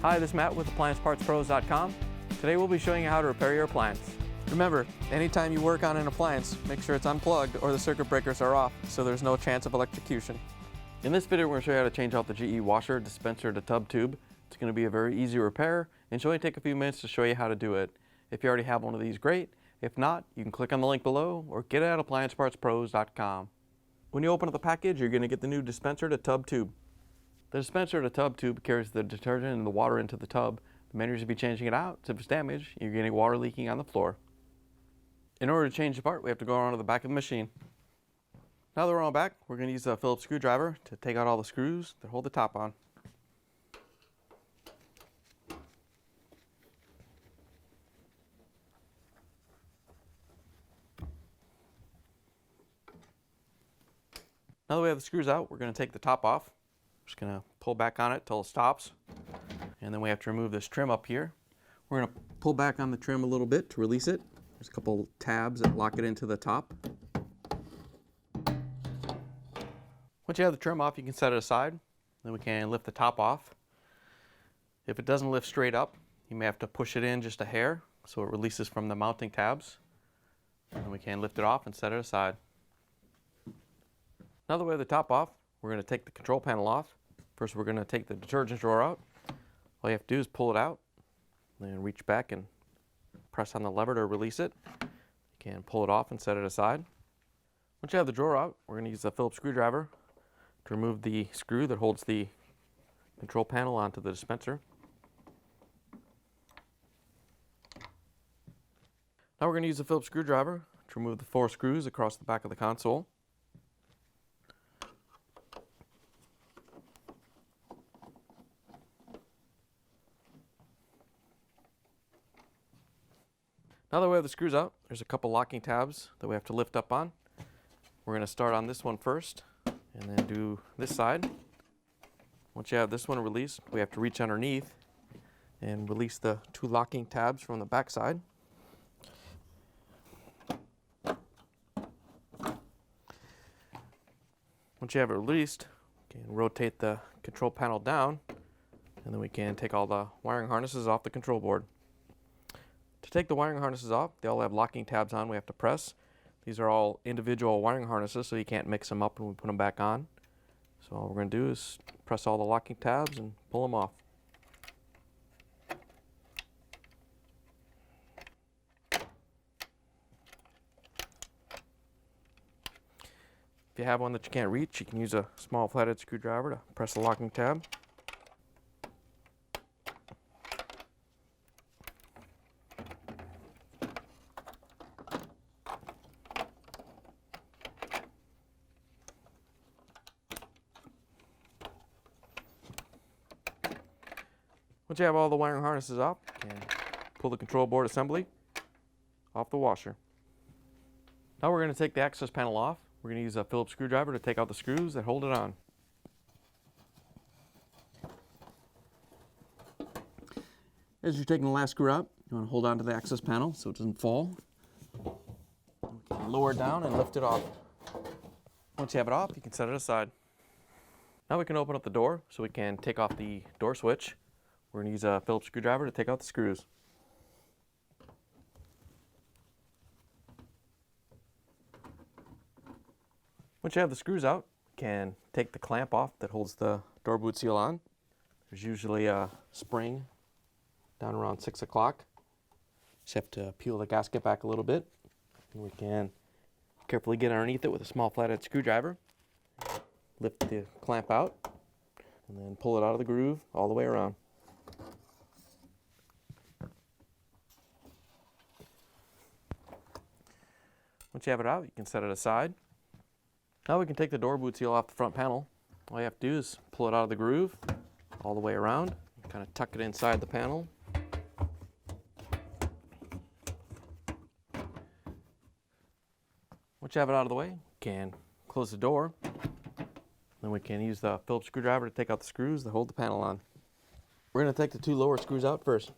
Hi, this is Matt with AppliancePartsPros.com. Today we'll be showing you how to repair your appliance. Remember, anytime you work on an appliance, make sure it's unplugged or the circuit breakers are off so there's no chance of electrocution. In this video, we're going to show you how to change out the GE washer, dispenser to tub tube. It's going to be a very easy repair and should only take a few minutes to show you how to do it. If you already have one of these, great. If not, you can click on the link below or get it at AppliancePartsPros.com. When you open up the package, you're going to get the new dispenser to tub tube. The dispenser to tub tube carries the detergent and the water into the tub. The main reason to be changing it out is if it's damaged, you're getting water leaking on the floor. In order to change the part, we have to go around to the back of the machine. Now that we're on back, we're going to use a Phillips screwdriver to take out all the screws that hold the top on. Now that we have the screws out, we're going to take the top off. Just going to pull back on it till it stops. And then we have to remove this trim up here. We're going to pull back on the trim a little bit to release it. There's a couple tabs that lock it into the top. Once you have the trim off, you can set it aside. Then we can lift the top off. If it doesn't lift straight up, you may have to push it in just a hair so it releases from the mounting tabs. And then we can lift it off and set it aside. Now that we have the top off, we're going to take the control panel off. First, we're going to take the detergent drawer out. All you have to do is pull it out, then reach back and press on the lever to release it. You can pull it off and set it aside. Once you have the drawer out, we're going to use a Phillips screwdriver to remove the screw that holds the control panel onto the dispenser. Now we're going to use the Phillips screwdriver to remove the 4 screws across the back of the console. Now that we have the screws out, there's a couple locking tabs that we have to lift up on. We're going to start on this one first and then do this side. Once you have this one released, we have to reach underneath and release the 2 locking tabs from the back side. Once you have it released, you can rotate the control panel down and then we can take all the wiring harnesses off the control board. To take the wiring harnesses off, they all have locking tabs on we have to press. These are all individual wiring harnesses, so you can't mix them up when we put them back on. So all we're going to do is press all the locking tabs and pull them off. If you have one that you can't reach, you can use a small flathead screwdriver to press the locking tab. Once you have all the wiring harnesses off, you can pull the control board assembly off the washer. Now we're going to take the access panel off. We're going to use a Phillips screwdriver to take out the screws that hold it on. As you're taking the last screw out, you want to hold on to the access panel so it doesn't fall. We can lower it down and lift it off. Once you have it off, you can set it aside. Now we can open up the door so we can take off the door switch. We're going to use a Phillips screwdriver to take out the screws. Once you have the screws out, you can take the clamp off that holds the door boot seal on. There's usually a spring down around 6 o'clock. Just have to peel the gasket back a little bit. And we can carefully get underneath it with a small flathead screwdriver. Lift the clamp out and then pull it out of the groove all the way around. Once you have it out, you can set it aside. Now we can take the door boot seal off the front panel. All you have to do is pull it out of the groove all the way around, kind of tuck it inside the panel. Once you have it out of the way, you can close the door. Then we can use the Phillips screwdriver to take out the screws that hold the panel on. We're going to take the 2 lower screws out first.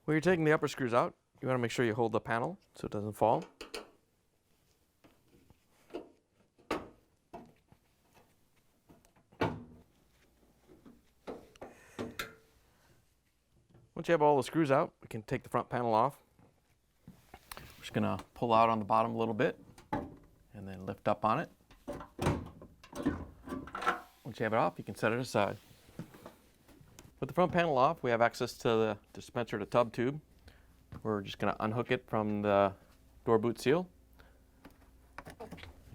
When you're taking the upper screws out, you want to make sure you hold the panel so it doesn't fall. Once you have all the screws out, we can take the front panel off. We're just gonna pull out on the bottom a little bit and then lift up on it. Once you have it off, you can set it aside. With the front panel off, we have access to the dispenser to tub tube. We're just gonna unhook it from the door boot seal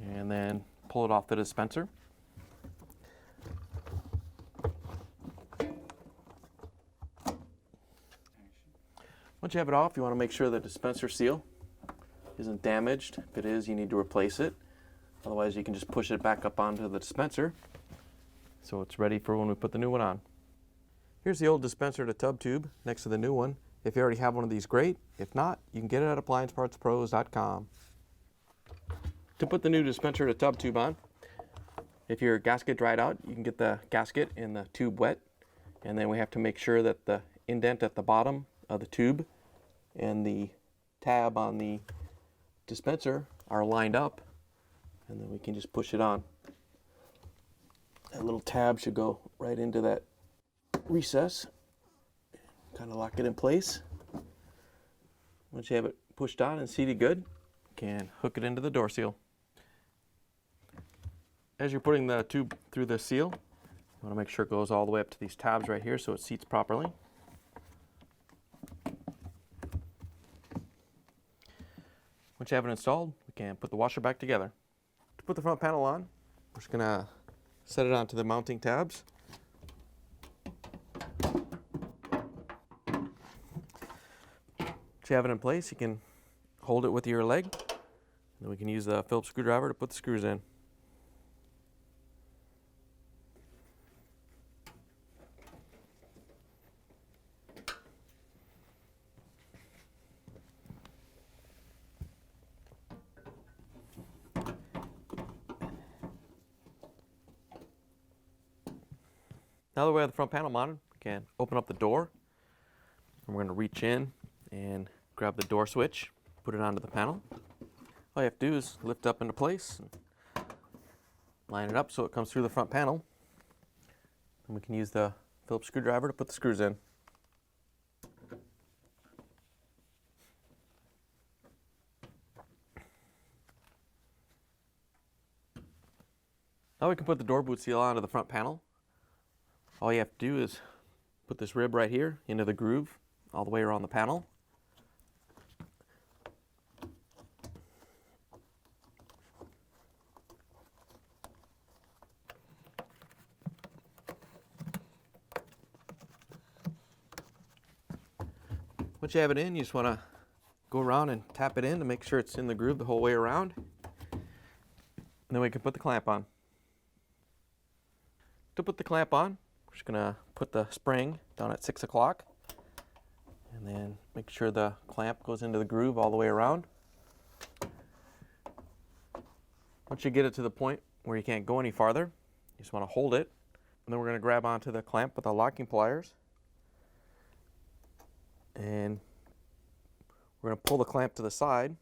and then pull it off the dispenser. Once you have it off, you want to make sure the dispenser seal isn't damaged. If it is, you need to replace it. Otherwise, you can just push it back up onto the dispenser so it's ready for when we put the new one on. Here's the old dispenser to tub tube next to the new one. If you already have one of these, great. If not, you can get it at appliancepartspros.com. To put the new dispenser to tub tube on, if your gasket dried out, you can get the gasket and the tube wet. And then we have to make sure that the indent at the bottom of the tube and the tab on the dispenser are lined up, and then we can just push it on. That little tab should go right into that recess, kind of lock it in place. Once you have it pushed on and seated good, you can hook it into the door seal. As you're putting the tube through the seal, you want to make sure it goes all the way up to these tabs right here so it seats properly. Once you have it installed, we can put the washer back together. To put the front panel on, we're just going to set it onto the mounting tabs. Once you have it in place, you can hold it with your leg. And then we can use the Phillips screwdriver to put the screws in. Now that we have the front panel mounted, we can open up the door. And we're going to reach in and grab the door switch, put it onto the panel. All you have to do is lift up into place, and line it up so it comes through the front panel. And we can use the Phillips screwdriver to put the screws in. Now we can put the door boot seal onto the front panel. All you have to do is put this rib right here into the groove all the way around the panel. Once you have it in, you just want to go around and tap it in to make sure it's in the groove the whole way around. And then we can put the clamp on. To put the clamp on, we're just going to put the spring down at 6 o'clock and then make sure the clamp goes into the groove all the way around. Once you get it to the point where you can't go any farther, you just want to hold it, and then we're going to grab onto the clamp with the locking pliers, and we're going to pull the clamp to the side,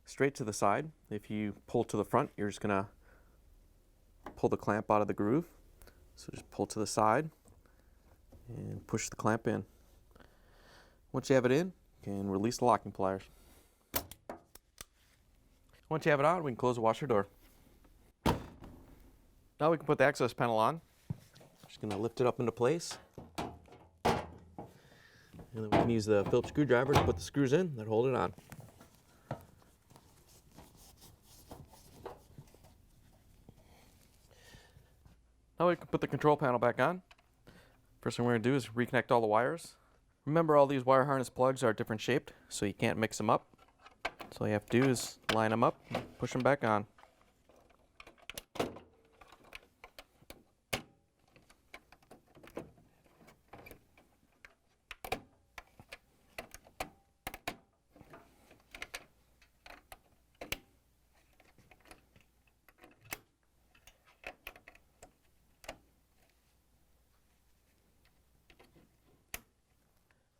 straight to the side. If you pull to the front, you're just going to pull the clamp out of the groove. So just pull to the side and push the clamp in. Once you have it in, you can release the locking pliers. Once you have it on, we can close the washer door. Now we can put the access panel on. Just going to lift it up into place. And then we can use the Phillips screwdriver to put the screws in that hold it on. Now we can put the control panel back on. First thing we're going to do is reconnect all the wires. Remember, all these wire harness plugs are different shaped, so you can't mix them up. So all you have to do is line them up and push them back on.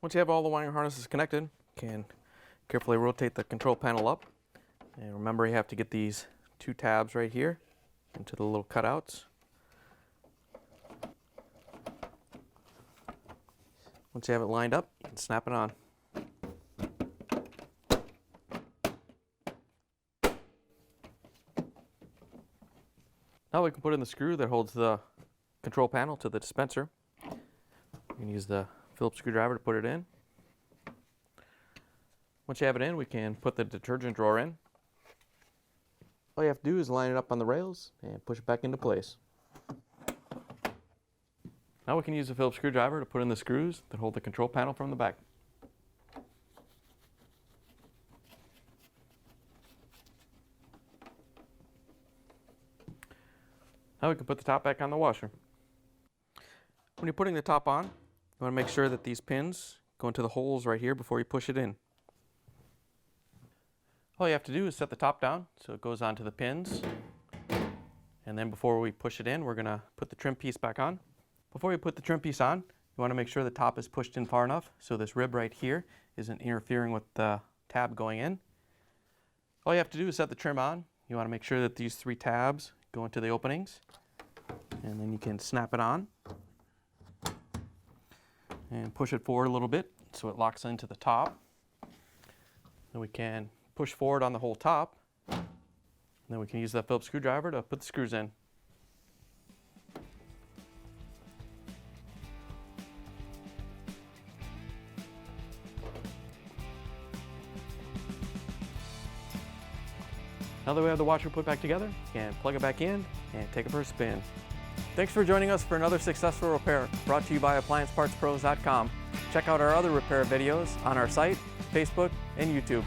Once you have all the wiring harnesses connected, you can carefully rotate the control panel up. And remember, you have to get these two tabs right here into the little cutouts. Once you have it lined up, you can snap it on. Now we can put in the screw that holds the control panel to the dispenser. You can use the Phillips screwdriver to put it in. Once you have it in, we can put the detergent drawer in. All you have to do is line it up on the rails and push it back into place. Now we can use the Phillips screwdriver to put in the screws that hold the control panel from the back. Now we can put the top back on the washer. When you're putting the top on, you want to make sure that these pins go into the holes right here before you push it in. All you have to do is set the top down so it goes onto the pins. And then before we push it in, we're going to put the trim piece back on. Before you put the trim piece on, you want to make sure the top is pushed in far enough so this rib right here isn't interfering with the tab going in. All you have to do is set the trim on. You want to make sure that these 3 tabs go into the openings, and then you can snap it on and push it forward a little bit so it locks into the top. Then we can push forward on the whole top, and then we can use that Phillips screwdriver to put the screws in. Now that we have the washer put back together, you can plug it back in and take it for a spin. Thanks for joining us for another successful repair brought to you by AppliancePartsPros.com. Check out our other repair videos on our site, Facebook, and YouTube.